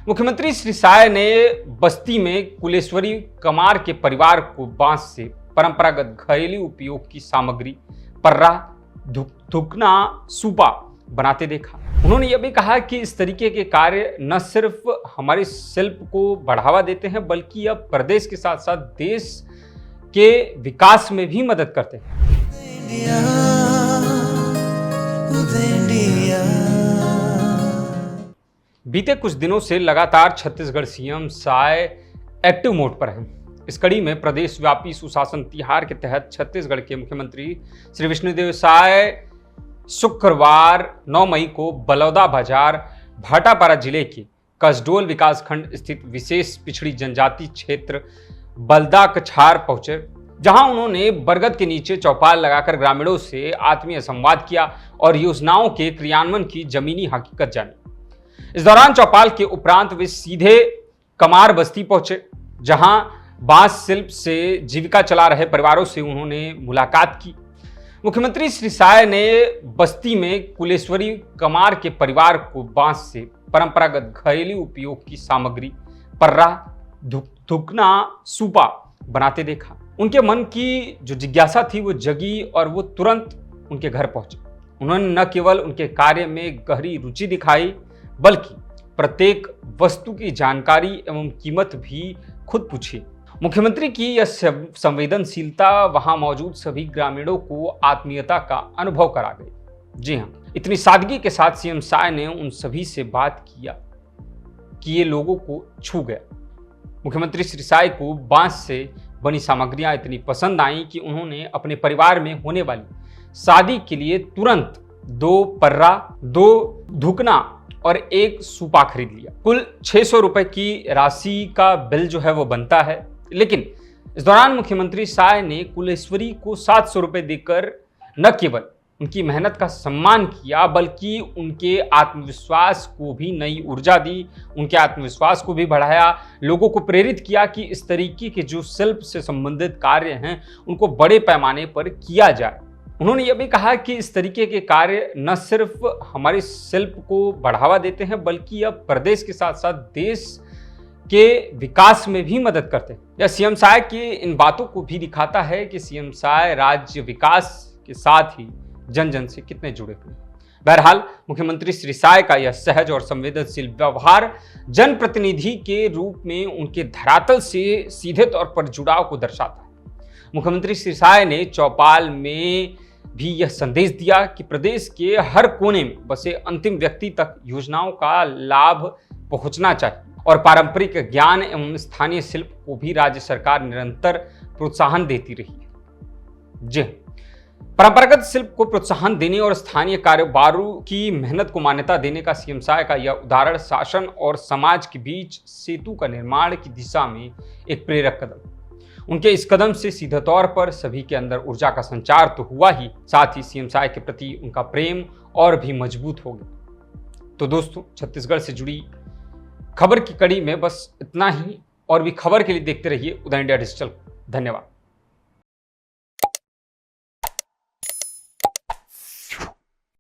मुख्यमंत्री श्री साय ने बस्ती में कुलेश्वरी कमार के परिवार को बांस से परंपरागत घरेलू उपयोग की सामग्री पर्रा, धुकना, सूपा बनाते देखा। उन्होंने यह भी कहा कि इस तरीके के कार्य न सिर्फ हमारे शिल्प को बढ़ावा देते हैं बल्कि यह प्रदेश के साथ साथ देश के विकास में भी मदद करते हैं। बीते कुछ दिनों से लगातार Chhattisgarh CM Sai active mode पर हैं। इस कड़ी में प्रदेश व्यापी सुशासन तिहार के तहत छत्तीसगढ़ के मुख्यमंत्री श्री विष्णुदेव साय शुक्रवार 9 मई को बलौदा बाजार भाटापारा जिले के कसडोल विकासखंड स्थित विशेष पिछड़ी जनजाति क्षेत्र बलदा कछार पहुंचे, जहां उन्होंने बरगद के नीचे चौपाल लगाकर ग्रामीणों से आत्मीय संवाद किया और योजनाओं के क्रियान्वयन की जमीनी हकीकत जानी। इस दौरान चौपाल के उपरांत वे सीधे कमार बस्ती पहुंचे, जहां बांस शिल्प से जीविका चला रहे परिवारों से उन्होंने मुलाकात की। मुख्यमंत्री श्री साय ने बस्ती में कुलेश्वरी कमार के परिवार को बांस से परंपरागत घरेलू उपयोग की सामग्री पर्रा, धुकना, सूपा बनाते देखा। उनके मन की जो जिज्ञासा थी वो जगी और वो तुरंत उनके घर पहुंचे। उन्होंने न केवल उनके कार्य में गहरी रुचि दिखाई बल्कि प्रत्येक वस्तु की जानकारी एवं कीमत भी खुद पूछी। मुख्यमंत्री की यह संवेदनशीलता वहां मौजूद सभी ग्रामीणों को आत्मीयता का अनुभव करा गई। जी हां, इतनी सादगी के साथ सीएम साय ने उन सभी से बात किया कि ये लोगों को छू गया। मुख्यमंत्री श्री साय को बांस से बनी सामग्रियां इतनी पसंद आई कि उन्होंने अपने परिवार में होने वाली शादी के लिए तुरंत 2 पर्रा, 2 धुकना और 1 सूपा खरीद लिया। कुल 600 रुपए की राशि का बिल जो है वो बनता है, लेकिन इस दौरान मुख्यमंत्री साय ने कुलेश्वरी को 700 रुपए देकर न केवल उनकी मेहनत का सम्मान किया बल्कि उनके आत्मविश्वास को भी नई ऊर्जा दी, उनके आत्मविश्वास को भी बढ़ाया, लोगों को प्रेरित किया कि इस तरीके के जो शिल्प से संबंधित कार्य हैं उनको बड़े पैमाने पर किया जाए। उन्होंने यह भी कहा कि इस तरीके के कार्य न सिर्फ हमारे शिल्प को बढ़ावा देते हैं बल्कि यह प्रदेश के साथ साथ देश के विकास में भी मदद करते हैं। यह सीएम साय की इन बातों को भी दिखाता है कि सीएम साय राज्य विकास के साथ ही जन जन से कितने जुड़े हुए हैं। बहरहाल मुख्यमंत्री श्री साय का यह सहज और संवेदनशील व्यवहार जनप्रतिनिधि के रूप में उनके धरातल से सीधे तौर पर जुड़ाव को दर्शाता है। मुख्यमंत्री श्री साय ने चौपाल में भी यह संदेश दिया कि प्रदेश के हर कोने में बसे अंतिम व्यक्ति तक योजनाओं का लाभ पहुंचना चाहिए और पारंपरिक ज्ञान एवं स्थानीय शिल्प को भी राज्य सरकार निरंतर प्रोत्साहन देती रही है। जी, परंपरागत शिल्प को प्रोत्साहन देने और स्थानीय कारोबारों की मेहनत को मान्यता देने का सीएम साय का यह उदाहरण शासन और समाज के बीच सेतु का निर्माण की दिशा में एक प्रेरक कदम। उनके इस कदम से सीधे तौर पर सभी के अंदर ऊर्जा का संचार तो हुआ ही, साथ ही सीएम साय के प्रति उनका प्रेम और भी मजबूत हो गया। तो दोस्तों, छत्तीसगढ़ से जुड़ी खबर की कड़ी में बस इतना ही, और भी खबर के लिए देखते रहिए उदय इंडिया डिजिटल। धन्यवाद।